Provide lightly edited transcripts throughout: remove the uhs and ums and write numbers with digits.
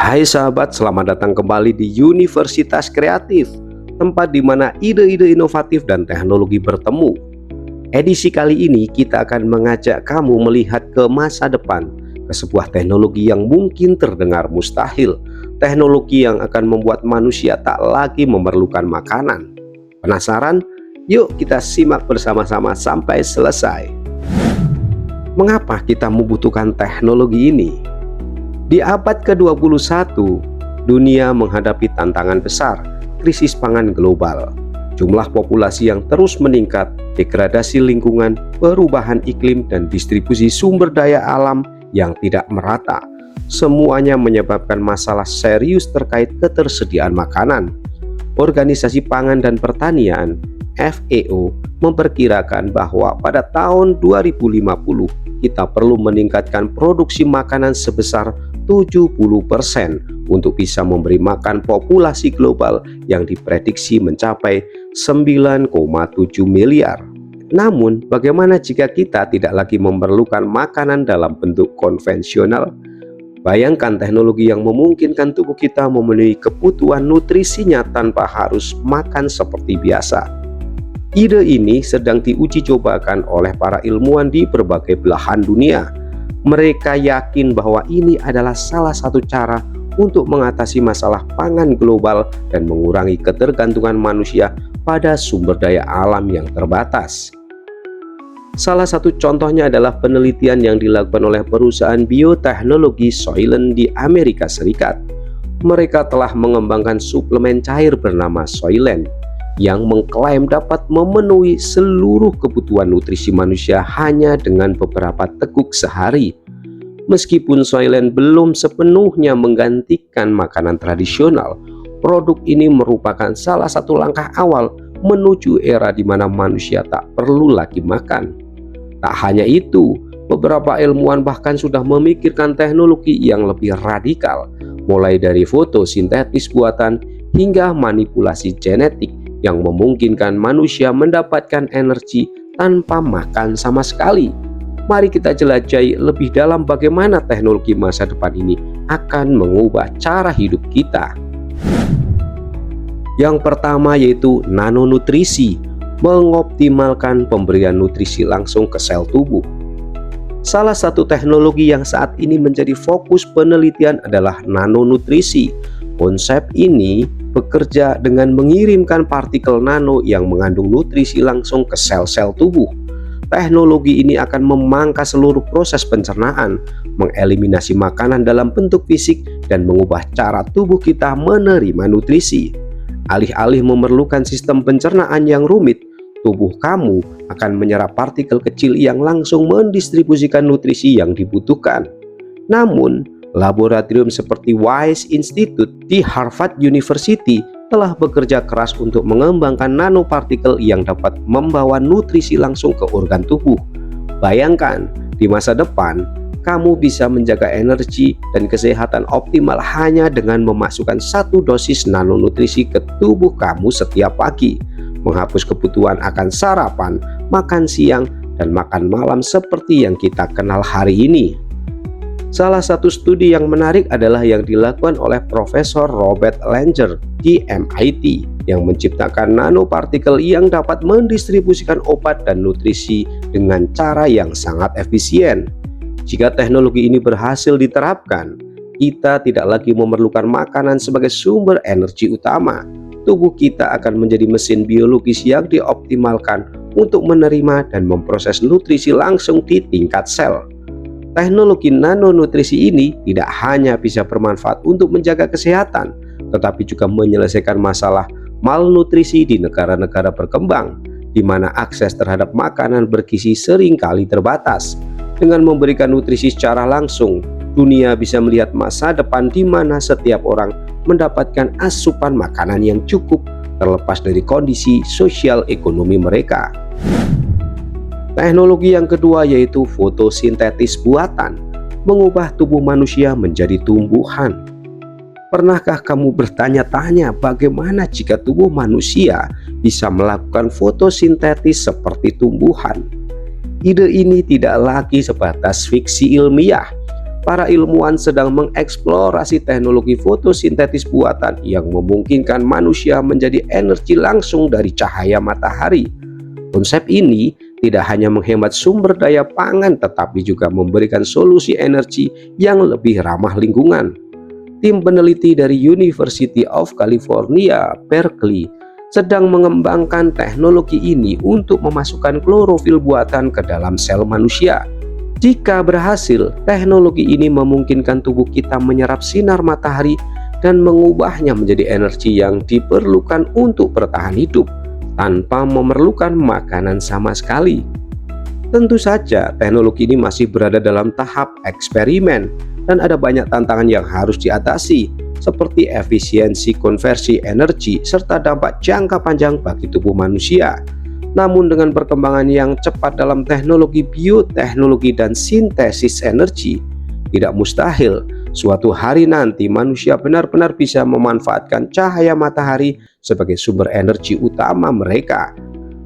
Hai sahabat, selamat datang kembali di Universitas Kreatif, tempat di mana ide-ide inovatif dan teknologi bertemu. Edisi kali ini kita akan mengajak kamu melihat ke masa depan, ke sebuah teknologi yang mungkin terdengar mustahil, teknologi yang akan membuat manusia tak lagi memerlukan makanan. Penasaran? Yuk kita simak bersama-sama sampai selesai. Mengapa kita membutuhkan teknologi ini? Di abad ke-21, dunia menghadapi tantangan besar, krisis pangan global, jumlah populasi yang terus meningkat, degradasi lingkungan, perubahan iklim, dan distribusi sumber daya alam yang tidak merata. Semuanya menyebabkan masalah serius terkait ketersediaan makanan. Organisasi Pangan dan Pertanian (FAO) memperkirakan bahwa pada tahun 2050 kita perlu meningkatkan produksi makanan sebesar 70% untuk bisa memberi makan populasi global yang diprediksi mencapai 9,7 miliar. Namun, bagaimana jika kita tidak lagi memerlukan makanan dalam bentuk konvensional? Bayangkan teknologi yang memungkinkan tubuh kita memenuhi kebutuhan nutrisinya tanpa harus makan seperti biasa. Ide ini sedang diuji cobakan oleh para ilmuwan di berbagai belahan dunia. Mereka yakin bahwa ini adalah salah satu cara untuk mengatasi masalah pangan global dan mengurangi ketergantungan manusia pada sumber daya alam yang terbatas. Salah satu contohnya adalah penelitian yang dilakukan oleh perusahaan bioteknologi Soylent di Amerika Serikat. Mereka telah mengembangkan suplemen cair bernama Soylent yang mengklaim dapat memenuhi seluruh kebutuhan nutrisi manusia hanya dengan beberapa teguk sehari. Meskipun Soylent belum sepenuhnya menggantikan makanan tradisional, produk ini merupakan salah satu langkah awal menuju era di mana manusia tak perlu lagi makan. Tak hanya itu, beberapa ilmuwan bahkan sudah memikirkan teknologi yang lebih radikal, mulai dari fotosintesis buatan hingga manipulasi genetik yang memungkinkan manusia mendapatkan energi tanpa makan sama sekali. Mari kita jelajahi lebih dalam bagaimana teknologi masa depan ini akan mengubah cara hidup kita. Yang pertama yaitu nanonutrisi, mengoptimalkan pemberian nutrisi langsung ke sel tubuh. Salah satu teknologi yang saat ini menjadi fokus penelitian adalah nanonutrisi. Konsep ini bekerja dengan mengirimkan partikel nano yang mengandung nutrisi langsung ke sel-sel tubuh. Teknologi ini akan memangkas seluruh proses pencernaan, mengeliminasi makanan dalam bentuk fisik, dan mengubah cara tubuh kita menerima nutrisi. Alih-alih memerlukan sistem pencernaan yang rumit, tubuh kamu akan menyerap partikel kecil yang langsung mendistribusikan nutrisi yang dibutuhkan. Namun, laboratorium seperti Wyss Institute di Harvard University telah bekerja keras untuk mengembangkan nanopartikel yang dapat membawa nutrisi langsung ke organ tubuh. Bayangkan, di masa depan, kamu bisa menjaga energi dan kesehatan optimal hanya dengan memasukkan satu dosis nanonutrisi ke tubuh kamu setiap pagi, menghapus kebutuhan akan sarapan, makan siang, dan makan malam seperti yang kita kenal hari ini. Salah satu studi yang menarik adalah yang dilakukan oleh Profesor Robert Langer di MIT yang menciptakan nanopartikel yang dapat mendistribusikan obat dan nutrisi dengan cara yang sangat efisien. Jika teknologi ini berhasil diterapkan, kita tidak lagi memerlukan makanan sebagai sumber energi utama. Tubuh kita akan menjadi mesin biologis yang dioptimalkan untuk menerima dan memproses nutrisi langsung di tingkat sel. Teknologi nanonutrisi ini tidak hanya bisa bermanfaat untuk menjaga kesehatan, tetapi juga menyelesaikan masalah malnutrisi di negara-negara berkembang, di mana akses terhadap makanan bergizi seringkali terbatas. Dengan memberikan nutrisi secara langsung, dunia bisa melihat masa depan di mana setiap orang mendapatkan asupan makanan yang cukup, terlepas dari kondisi sosial ekonomi mereka. Teknologi yang kedua yaitu fotosintesis buatan, mengubah tubuh manusia menjadi tumbuhan. Pernahkah kamu bertanya-tanya bagaimana jika tubuh manusia bisa melakukan fotosintesis seperti tumbuhan? Ide ini tidak lagi sebatas fiksi ilmiah. para ilmuwan sedang mengeksplorasi teknologi fotosintetis buatan yang memungkinkan manusia menjadi energi langsung dari cahaya matahari. Konsep ini tidak hanya menghemat sumber daya pangan, tetapi juga memberikan solusi energi yang lebih ramah lingkungan. Tim peneliti dari University of California, Berkeley sedang mengembangkan teknologi ini untuk memasukkan klorofil buatan ke dalam sel manusia. Jika berhasil, teknologi ini memungkinkan tubuh kita menyerap sinar matahari dan mengubahnya menjadi energi yang diperlukan untuk bertahan hidup tanpa memerlukan makanan sama sekali. Tentu saja, teknologi ini masih berada dalam tahap eksperimen dan ada banyak tantangan yang harus diatasi, seperti efisiensi konversi energi serta dampak jangka panjang bagi tubuh manusia. Namun dengan perkembangan yang cepat dalam teknologi bioteknologi dan sintesis energi, tidak mustahil suatu hari nanti manusia benar-benar bisa memanfaatkan cahaya matahari sebagai sumber energi utama mereka.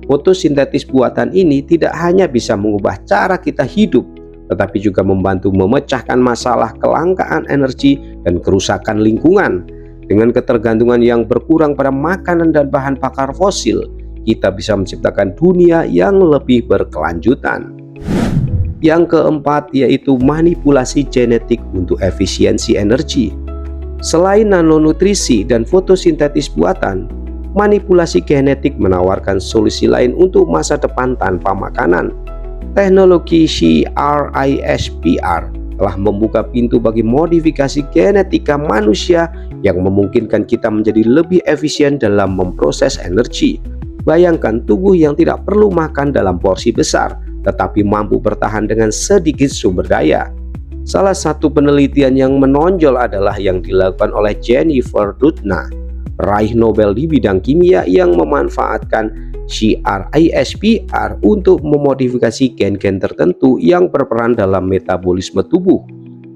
Fotosintetis buatan ini tidak hanya bisa mengubah cara kita hidup, tetapi juga membantu memecahkan masalah kelangkaan energi dan kerusakan lingkungan. Dengan ketergantungan yang berkurang pada makanan dan bahan bakar fosil, kita bisa menciptakan dunia yang lebih berkelanjutan. Yang keempat yaitu manipulasi genetik untuk efisiensi energi. Selain nanonutrisi dan fotosintetis buatan, manipulasi genetik menawarkan solusi lain untuk masa depan tanpa makanan. Teknologi CRISPR telah membuka pintu bagi modifikasi genetika manusia yang memungkinkan kita menjadi lebih efisien dalam memproses energi. Bayangkan tubuh yang tidak perlu makan dalam porsi besar, tetapi mampu bertahan dengan sedikit sumber daya. Salah satu penelitian yang menonjol adalah yang dilakukan oleh Jennifer Doudna, peraih Nobel di bidang kimia, yang memanfaatkan CRISPR untuk memodifikasi gen-gen tertentu yang berperan dalam metabolisme tubuh.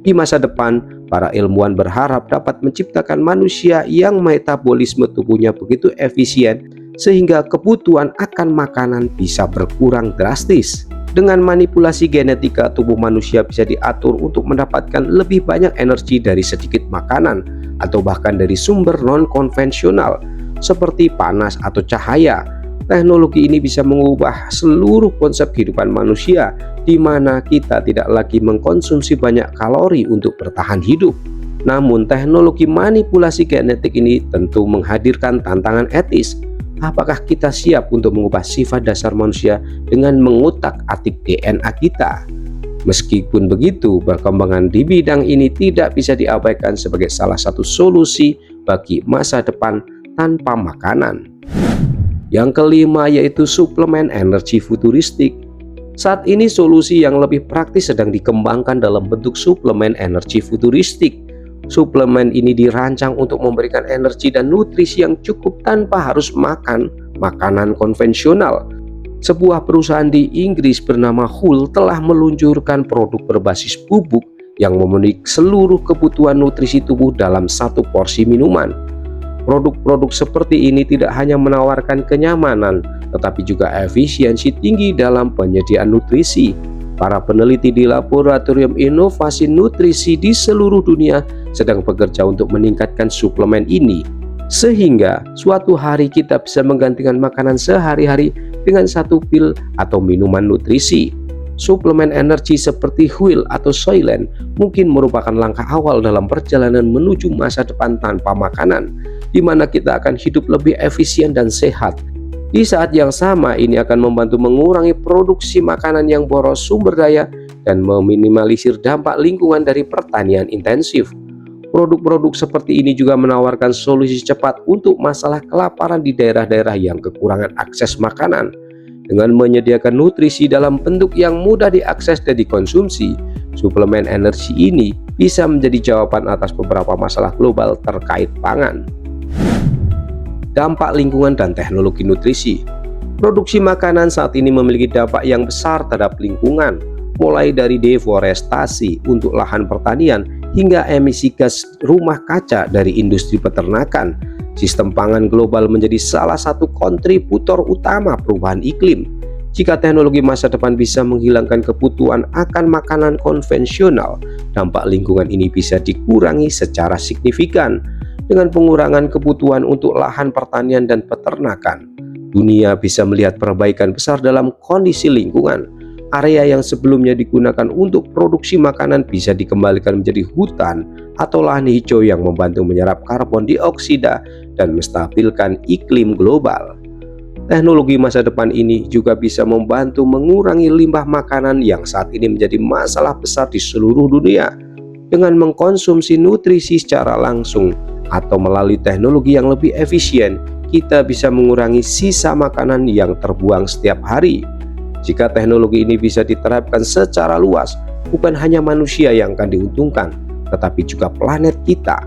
Di masa depan, para ilmuwan berharap dapat menciptakan manusia yang metabolisme tubuhnya begitu efisien sehingga kebutuhan akan makanan bisa berkurang drastis. Dengan manipulasi genetika, tubuh manusia bisa diatur untuk mendapatkan lebih banyak energi dari sedikit makanan atau bahkan dari sumber non-konvensional seperti panas atau cahaya. Teknologi ini bisa mengubah seluruh konsep kehidupan manusia, di mana kita tidak lagi mengkonsumsi banyak kalori untuk bertahan hidup. Namun teknologi manipulasi genetik ini tentu menghadirkan tantangan etis. Apakah kita siap untuk mengubah sifat dasar manusia dengan mengutak-atik DNA kita? Meskipun begitu, perkembangan di bidang ini tidak bisa diabaikan sebagai salah satu solusi bagi masa depan tanpa makanan. Yang kelima yaitu suplemen energi futuristik. Saat ini solusi yang lebih praktis sedang dikembangkan dalam bentuk suplemen energi futuristik. Suplemen ini dirancang untuk memberikan energi dan nutrisi yang cukup tanpa harus makan makanan konvensional. Sebuah perusahaan di Inggris bernama Hull telah meluncurkan produk berbasis bubuk yang memenuhi seluruh kebutuhan nutrisi tubuh dalam satu porsi minuman. Produk-produk seperti ini tidak hanya menawarkan kenyamanan, tetapi juga efisiensi tinggi dalam penyediaan nutrisi. Para peneliti di Laboratorium Inovasi Nutrisi di seluruh dunia sedang bekerja untuk meningkatkan suplemen ini, sehingga suatu hari kita bisa menggantikan makanan sehari-hari dengan satu pil atau minuman nutrisi. Suplemen energi seperti Wheel atau Soylent mungkin merupakan langkah awal dalam perjalanan menuju masa depan tanpa makanan, di mana kita akan hidup lebih efisien dan sehat. Di saat yang sama, ini akan membantu mengurangi produksi makanan yang boros sumber daya dan meminimalisir dampak lingkungan dari pertanian intensif. Produk-produk seperti ini juga menawarkan solusi cepat untuk masalah kelaparan di daerah-daerah yang kekurangan akses makanan. Dengan menyediakan nutrisi dalam bentuk yang mudah diakses dan dikonsumsi, suplemen energi ini bisa menjadi jawaban atas beberapa masalah global terkait pangan. Dampak lingkungan dan teknologi nutrisi. Produksi makanan saat ini memiliki dampak yang besar terhadap lingkungan, mulai dari deforestasi untuk lahan pertanian hingga emisi gas rumah kaca dari industri peternakan. Sistem pangan global menjadi salah satu kontributor utama perubahan iklim. Jika teknologi masa depan bisa menghilangkan kebutuhan akan makanan konvensional, dampak lingkungan ini bisa dikurangi secara signifikan dengan pengurangan kebutuhan untuk lahan pertanian dan peternakan. Dunia bisa melihat perbaikan besar dalam kondisi lingkungan. Area yang sebelumnya digunakan untuk produksi makanan bisa dikembalikan menjadi hutan atau lahan hijau yang membantu menyerap karbon dioksida dan menstabilkan iklim global. Teknologi masa depan ini juga bisa membantu mengurangi limbah makanan yang saat ini menjadi masalah besar di seluruh dunia. Dengan mengkonsumsi nutrisi secara langsung atau melalui teknologi yang lebih efisien, kita bisa mengurangi sisa makanan yang terbuang setiap hari. Jika teknologi ini bisa diterapkan secara luas, bukan hanya manusia yang akan diuntungkan, tetapi juga planet kita.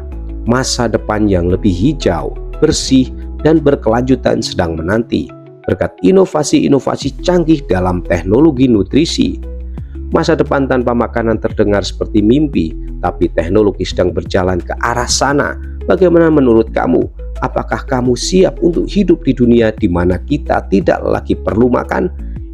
Masa depan yang lebih hijau, bersih, dan berkelanjutan sedang menanti berkat inovasi-inovasi canggih dalam teknologi nutrisi. Masa depan tanpa makanan terdengar seperti mimpi, tapi teknologi sedang berjalan ke arah sana. Bagaimana menurut kamu? Apakah kamu siap untuk hidup di dunia di mana kita tidak lagi perlu makan?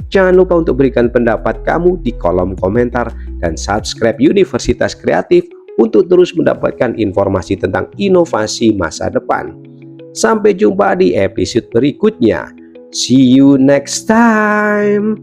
Jangan lupa untuk berikan pendapat kamu di kolom komentar dan subscribe Universitas Kreatif untuk terus mendapatkan informasi tentang inovasi masa depan. Sampai jumpa di episode berikutnya. See you next time.